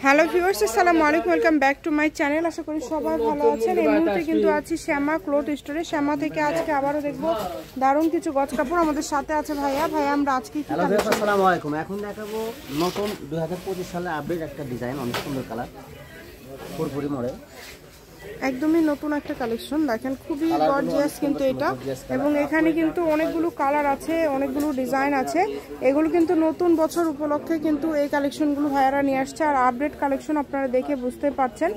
Hello viewers, আসসালামু আলাইকুম, welcome back to my channel. আশা করি সবাই ভালো আছেন। এই মুহূর্তে কিন্তু আছি শ্যামা ক্লথ স্টোরে। শ্যামা থেকে আজকে আবারও দেখবো দারুণ কিছু গজ কাপড়। আমাদের সাথে আছে ভাইয়া। আমরা আজকে কি কালেকশন? আসসালামু আলাইকুম। এখন দেখাবো নতুন 2025 সালে আপডেট একটা ডিজাইন, অনেক সুন্দর কালার, পুরোপুরি মডেল, একদমই নতুন একটা কালেকশন। দেখেন খুবই গর্জিয়াস কিন্তু এটা, এবং এখানে কিন্তু অনেকগুলো কালার আছে, অনেকগুলো ডিজাইন আছে। এগুলো কিন্তু নতুন বছর উপলক্ষে কিন্তু এই কালেকশনগুলো ভাইয়ারা নিয়ে আসছে। আর আপডেট কালেকশন আপনারা দেখে বুঝতে পারছেন।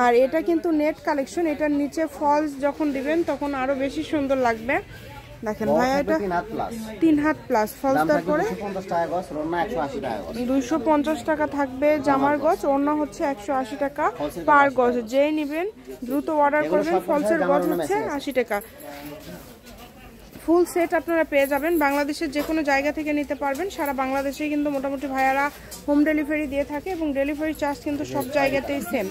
আর এটা কিন্তু নেট কালেকশন, এটার নিচে ফলস যখন দিবেন তখন আরো বেশি সুন্দর লাগবে। দেখেন ভাইয়া, এটা 3 হাত প্লাস ফলস দেওয়ার পরে 250 টাকা থাকবে জামার গজ, ওড়না হচ্ছে 180 টাকা পার গজ। যেই নেবেন দ্রুত অর্ডার করবেন। ফলসের গজ হচ্ছে 80 টাকা। ফুল সেট আপনারা পেয়ে যাবেন। বাংলাদেশের যে কোনো জায়গা থেকে নিতে পারবেন। সারা বাংলাদেশে কিন্তু মোটামুটি ভাইয়ারা হোম ডেলিভারি দিয়ে থাকে, এবং ডেলিভারি চার্জ কিন্তু সব জায়গাতেই সেম।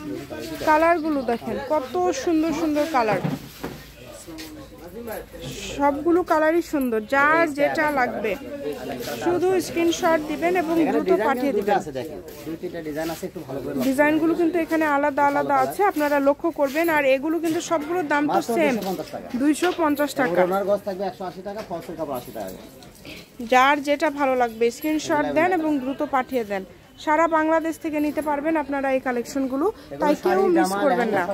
কালারগুলো দেখেন কত সুন্দর সুন্দর কালার, সবগুলো কালারই সুন্দর। যার যেটা লাগবে শুধু স্ক্রিনশট দিবেন এবং দ্রুত পাঠিয়ে দিবেন। ডিজাইনগুলো কিন্তু এখানে আলাদা আলাদা আছে, আপনারা লক্ষ্য করবেন। আর এগুলো কিন্তু সবগুলোর দাম তো সেম, 250 টাকা। যার যেটা ভালো লাগবে স্ক্রিনশট দেন এবং দ্রুত পাঠিয়ে দেন। সারা বাংলাদেশ থেকে নিতে পারবেন আপনারা এই কালেকশনগুলো, তাই কেউ মিস করবেন না।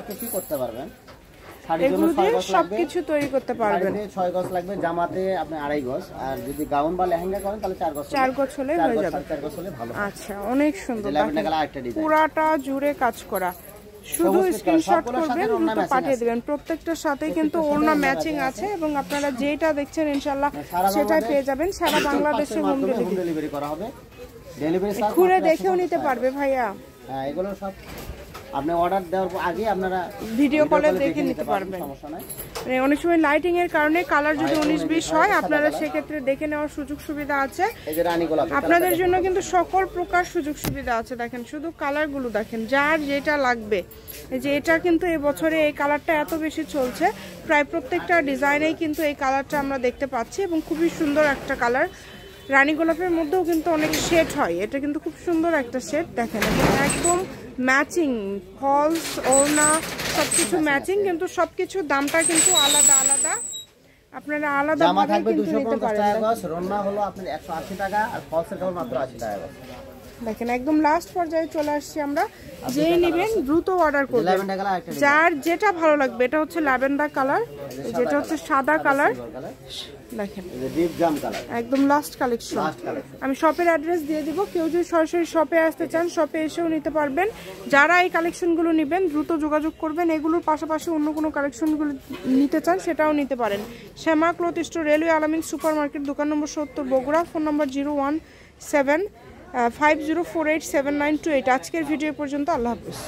এগুলো দিয়ে সবকিছু তৈরি করতে পারবেন। 6 গজ লাগবে, জামাতে আপনি 2.5 গজ, আর যদি গাউন বা লেহেঙ্গা করেন তাহলে 4 গজ হলে হয়ে যাবে। 4 গজ হলে ভালো। আচ্ছা, অনেক সুন্দর, পুরাটা জুড়ে কাজ করা। শুধু স্ক্রিনশট করবেন, দ্রুত পাঠিয়ে দিবেন। প্রত্যেকটার সাথে কিন্তু ওড়না ম্যাচিং আছে, এবং আপনারা যেটা দেখছেন ইনশাআল্লাহ সেটাই পেয়ে যাবেন। সারা বাংলাদেশে হোম ডেলিভারি করা হবে। ঘুরে দেখেও নিতে পারবে ভাইয়া। হ্যাঁ, এগুলো সব আপনি অর্ডার দেওয়ার আগে আপনারা ভিডিও কলে দেখে নিতে পারবেন। মানে অনেক সময় লাইটিং এর কারণে কালার যদি 19-20 হয়, আপনারা সেক্ষেত্রে দেখে নেওয়ার সুযোগ সুবিধা আছে। আপনাদের জন্য কিন্তু সকল প্রকার সুযোগ সুবিধা আছে। দেখেন শুধু কালারগুলো দেখেন, যার যেটা লাগবে। এই যে এটা কিন্তু এই বছরে এই কালারটা এত বেশি চলছে, প্রায় প্রত্যেকটা ডিজাইনেই কিন্তু এই কালারটা আমরা দেখতে পাচ্ছি, এবং খুবই সুন্দর একটা কালার। রানী গোলাপের মধ্যেও কিন্তু অনেক শেড হয়, এটা কিন্তু খুব সুন্দর একটা শেড। দেখেন একদম ম্যাচিং, ফলস ওড়না সবকিছু ম্যাচিং, কিন্তু সবকিছুর দামটা কিন্তু আলাদা আলাদা। আপনারা আলাদা ভাবে কিন্তু নিতে পারবেন। ওড়না হলো আপনার 180 টাকা, আর ফলসের দাম মাত্র 80 টাকা। দেখেন একদম লাস্ট পর্যায়ে চলে আসছি আমরা। যেই নেবেন দ্রুত অর্ডার করবেন, যার যেটা ভালো লাগবে। এটা হচ্ছে ল্যাভেন্ডার কালার, যেটা হচ্ছে সাদা কালার। দেখেন একদম লাস্ট কালেকশন। আমি শপের অ্যাড্রেস দিয়ে দিব, কেউ যদি সরাসরি শপে আসতে চান শপে এসেও নিতে পারবেন। যারা এই কালেকশনগুলো নেবেন দ্রুত যোগাযোগ করবেন। এগুলোর পাশাপাশি অন্য কোনো কালেকশনগুলো নিতে চান সেটাও নিতে পারেন। শ্যামা ক্লথ স্টোর, রেলওয়ে আলামিন সুপার মার্কেট, দোকান নম্বর 70, বগুড়া। ফোন নম্বর 01750487928। আজকের ভিডিও পর্যন্ত। আল্লাহ হাফেজ।